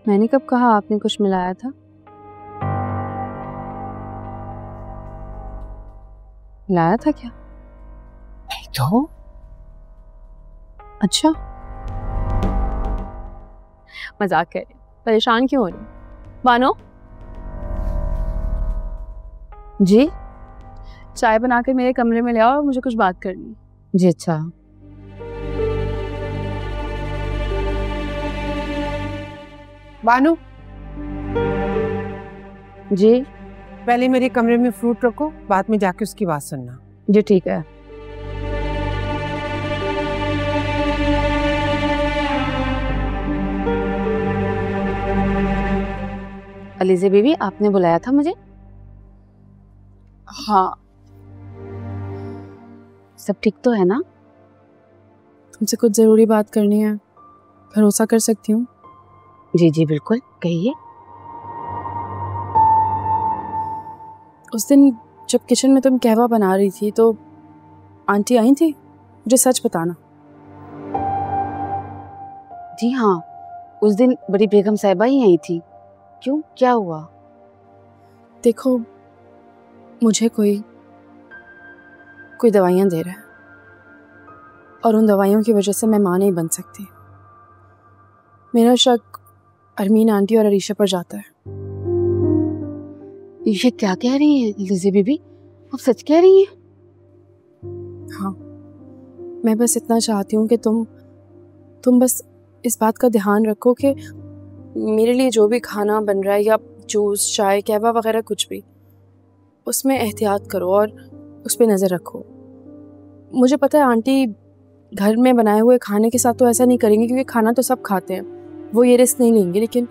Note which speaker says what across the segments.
Speaker 1: मैंने कब कहा आपने कुछ मिलाया था? मिलाया था क्या?
Speaker 2: नहीं तो।
Speaker 1: अच्छा, मजाक कर रही, परेशान क्यों हो रही? बानो जी, चाय बनाकर मेरे कमरे में ले आओ और मुझे कुछ बात करनी है। जी अच्छा।
Speaker 2: बानू,
Speaker 1: जी
Speaker 2: पहले मेरे कमरे में फ्रूट रखो, बाद में जाके उसकी बात सुनना।
Speaker 1: जी ठीक है। अलीज़ा बीबी, आपने बुलाया था मुझे? हाँ। सब ठीक तो है ना?
Speaker 3: तुमसे कुछ ज़रूरी बात करनी है, भरोसा कर सकती हूँ?
Speaker 1: जी जी बिल्कुल, कहिए।
Speaker 3: उस दिन जब किचन में तुम कहवा बना रही थी तो आंटी आई थी? मुझे सच बताना।
Speaker 1: जी हाँ, उस दिन बड़ी बेगम साहिबा ही आई थी। क्यों, क्या हुआ?
Speaker 3: देखो, मुझे कोई दवाइयाँ दे रहा है और उन दवाइयों की वजह से मैं माँ नहीं बन सकती। मेरा शक अरमीन आंटी और अरीशा पर जाता है।
Speaker 1: ये क्या कह रही हैं अलीज़ा बीबी? आप सच कह रही हैं?
Speaker 3: हाँ, मैं बस इतना चाहती हूँ कि तुम बस इस बात का ध्यान रखो कि मेरे लिए जो भी खाना बन रहा है या जूस, चाय, कहवा वगैरह कुछ भी, उसमें एहतियात करो और उस पर नज़र रखो। मुझे पता है आंटी घर में बनाए हुए खाने के साथ तो ऐसा नहीं करेंगे क्योंकि खाना तो सब खाते हैं, वो ये रिस्क नहीं लेंगे, लेकिन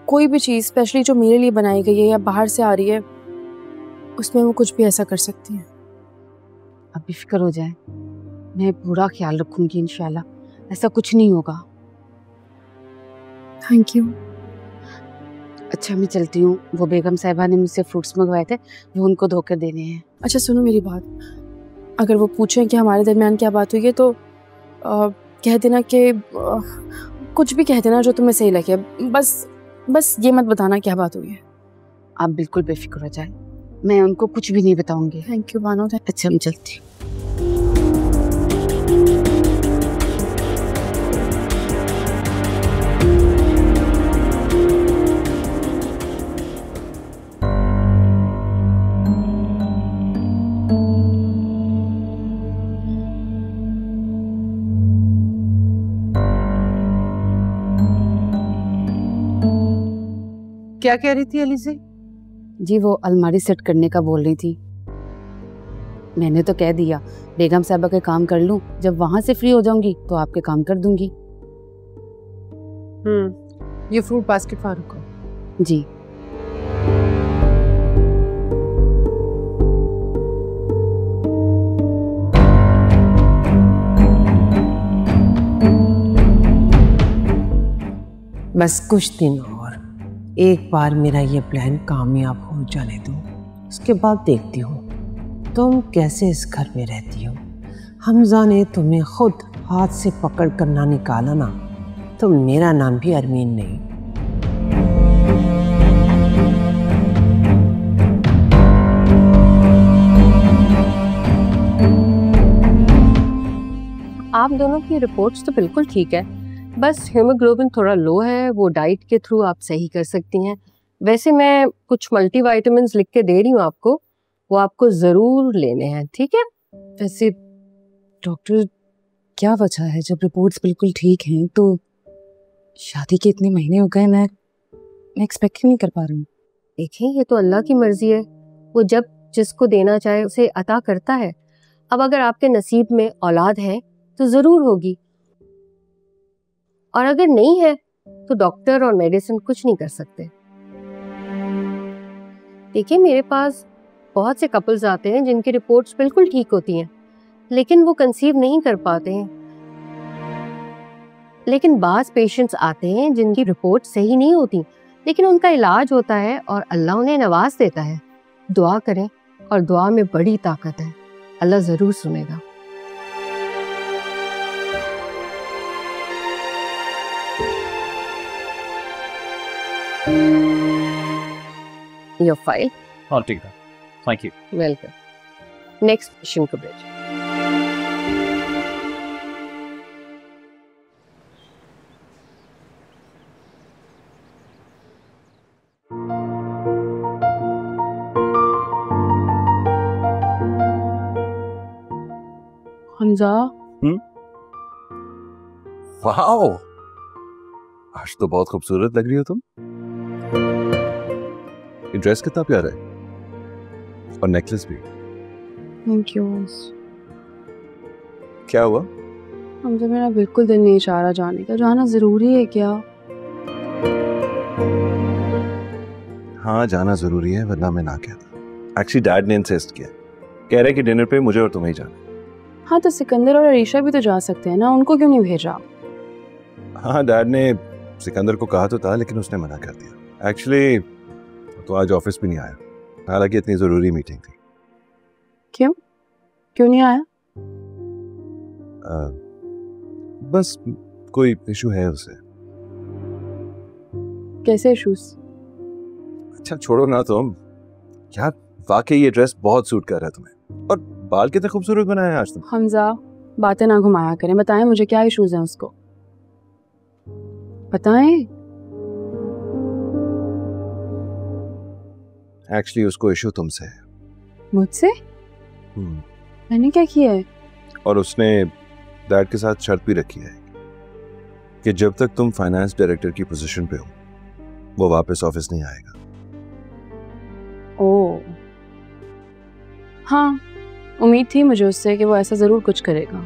Speaker 3: कोई भी चीज़ स्पेशली जो मेरे लिए बनाई गई है या बाहर से आ रही है, उसमें वो कुछ भी ऐसा कर सकती हैं।
Speaker 1: आप बेफिक्र हो जाए, मैं पूरा ख्याल रखूंगी इंशाल्लाह, ऐसा कुछ नहीं होगा।
Speaker 3: Thank you.
Speaker 1: अच्छा मैं चलती हूँ, वो बेगम साहिबा ने मुझसे फ्रूट्स मंगवाए थे, वो उनको धोकर देने हैं।
Speaker 3: अच्छा सुनो मेरी बात, अगर वो पूछें कि हमारे दरमियान क्या बात हुई है तो कह देना कि कुछ भी कह देना जो तुम्हें सही लगे, बस ये मत बताना क्या बात हुई है।
Speaker 1: आप बिल्कुल बेफिक्र हो जाए, मैं उनको कुछ भी नहीं बताऊंगी।
Speaker 3: Thank you Bano.
Speaker 1: अच्छा मैं चलती हूँ।
Speaker 2: क्या कह रही थी अलीज़ा?
Speaker 1: जी वो अलमारी सेट करने का बोल रही थी। मैंने तो कह दिया बेगम साहिबा के काम कर लूं, जब वहां से फ्री हो जाऊंगी तो आपके काम कर दूंगी।
Speaker 2: ये फ्रूट बास्केट वहाँ रखो।
Speaker 1: जी
Speaker 2: बस कुछ दिन और, एक बार मेरा ये प्लान कामयाब हो जाने दो, उसके बाद देखती हूँ तुम कैसे इस घर में रहती हो। हमजा ने तुम्हें खुद हाथ से पकड़ कर ना निकाला ना, तो मेरा नाम भी अरमीन नहीं।
Speaker 4: आप दोनों की रिपोर्ट्स तो बिल्कुल ठीक है, बस हीमोग्लोबिन थोड़ा लो है, वो डाइट के थ्रू आप सही कर सकती हैं। वैसे मैं कुछ मल्टीविटामिन्स लिख के दे रही हूँ आपको, वो आपको ज़रूर लेने हैं, ठीक है?
Speaker 1: वैसे डॉक्टर क्या वजह है, जब रिपोर्ट्स बिल्कुल ठीक हैं तो शादी के इतने महीने हो गए, मैं एक्सपेक्ट ही नहीं कर पा रही हूँ।
Speaker 4: देखें ये तो अल्लाह की मर्जी है, वो जब जिसको देना चाहे उसे अता करता है। अब अगर आपके नसीब में औलाद है तो ज़रूर होगी, और अगर नहीं है तो डॉक्टर और मेडिसिन कुछ नहीं कर सकते। देखिए मेरे पास बहुत से कपल्स आते हैं जिनकी रिपोर्ट्स बिल्कुल ठीक होती हैं, लेकिन वो कंसीव नहीं कर पाते हैं। लेकिन बाज़ पेशेंट्स आते हैं जिनकी रिपोर्ट सही नहीं होती, लेकिन उनका इलाज होता है और अल्लाह उन्हें नवाज देता है। दुआ करें, और दुआ में बड़ी ताकत है, अल्लाह ज़रूर सुनेगा। Your file.
Speaker 5: हाँ ठीक है, thank you.
Speaker 4: Welcome. Next fishing coverage.
Speaker 3: Hamza,
Speaker 6: wow, आज तो बहुत खूबसूरत लग रही हो तुम। ये ड्रेस कितना प्यारा है और नेकलेस भी।
Speaker 3: Thank you.
Speaker 6: क्या हुआ?
Speaker 3: हमजा, मेरा बिल्कुल दिल नहीं चाह रहा जाने का। जाना जरूरी है क्या?
Speaker 6: हाँ जाना जरूरी है, वरना मैं ना कहता। एक्चुअली डैड ने इंसिस्ट किया, कह रहे कि डिनर पे मुझे और तुम्हें ही जाना।
Speaker 3: हाँ तो सिकंदर और अरीशा भी तो जा सकते हैं ना, उनको क्यों नहीं भेजा?
Speaker 6: हाँ डैड ने सिकंदर को कहा तो था, लेकिन उसने मना कर दिया। एक्चुअली तो आज ऑफिस भी नहीं आया, हालांकि इतनी जरूरी मीटिंग थी।
Speaker 3: क्यों नहीं आया?
Speaker 6: बस कोई इशू है उसे।
Speaker 3: कैसे इशूज?
Speaker 6: अच्छा छोड़ो ना तुम। यार वाकई ये ड्रेस बहुत सूट कर रहा है तुम्हें, और बाल कितने खूबसूरत बनाए हैं आज तुम।
Speaker 3: हमजा, बातें ना घुमाया करें, बताएं मुझे क्या इश्यूज हैं उसको, बताएं।
Speaker 6: एक्चुअली उसको इशू तुमसे है।
Speaker 3: मुझसे? मैंने क्या किया है?
Speaker 6: और उसने डैड के साथ शर्त भी रखी है कि जब तक तुम फाइनेंस डायरेक्टर की पोजीशन पे हो वो वापस ऑफिस नहीं आएगा।
Speaker 3: ओह हाँ, उम्मीद थी मुझे उससे कि वो ऐसा जरूर कुछ करेगा।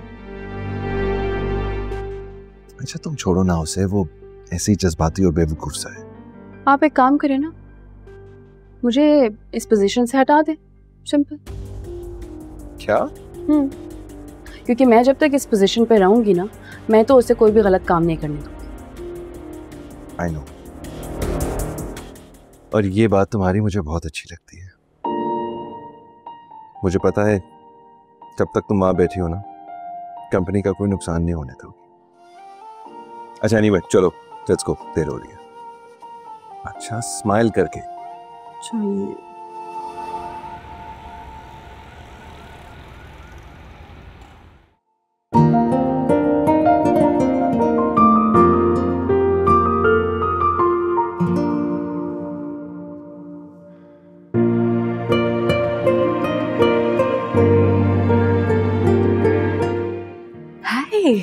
Speaker 6: अच्छा तुम छोड़ो ना उसे, वो ऐसी जज्बाती और बेवकूफ सा है।
Speaker 3: आप एक काम करें ना, मुझे इस पोजीशन से हटा दें, सिंपल।
Speaker 6: क्या?
Speaker 3: क्योंकि मैं जब तक इस पोजीशन पे रहूंगी ना, मैं तो उसे कोई भी गलत काम नहीं करने दूंगी।
Speaker 6: आई नो, और ये बात तुम्हारी मुझे बहुत अच्छी लगती है। मुझे पता है जब तक तुम वहां बैठी हो ना, कंपनी का कोई नुकसान नहीं होने दोगी। अच्छा एनीवे चलो लेट्स गो, देर हो रही है। अच्छा स्माइल करके।
Speaker 3: चाहिए।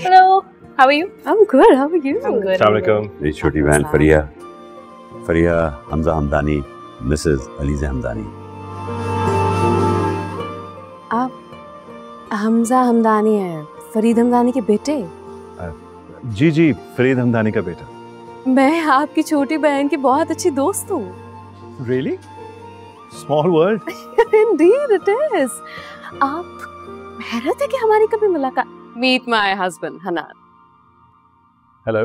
Speaker 7: Hello, how are you?
Speaker 3: I'm good. How are you?
Speaker 7: I'm good.
Speaker 5: अस्सलाम वालेकुम।
Speaker 8: मेरी छोटी बहन फरिया हमजा हमदानी, मिसेस अलीज़ा हमदानी।
Speaker 3: आप हमजा हमदानी है, फरीद हमदानी के बेटे?
Speaker 5: जी जी, फरीद हमदानी का बेटा।
Speaker 3: मैं आपकी छोटी बहन की बहुत अच्छी दोस्त हूँ।
Speaker 5: Really? Small world?
Speaker 3: Indeed it is. आप हैरत है कि हमारी कभी मुलाकात। Meet my husband, Hanan.
Speaker 5: Hello.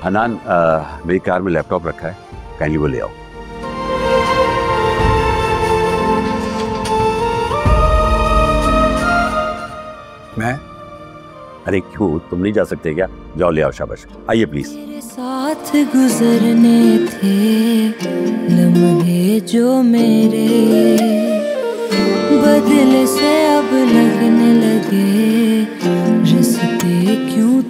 Speaker 8: Hanan, मेरी कार में लैपटॉप रखा है, काइंडली वो ले आओ।
Speaker 6: मैं?
Speaker 8: अरे क्यों, तुम नहीं जा सकते क्या? जाओ ले आओ, शाबाश। आइए प्लीज।
Speaker 9: तेरे साथ गुजरने थे लम्हे जो मेरे, बदले से अब लगने लगे रिश्ते क्यों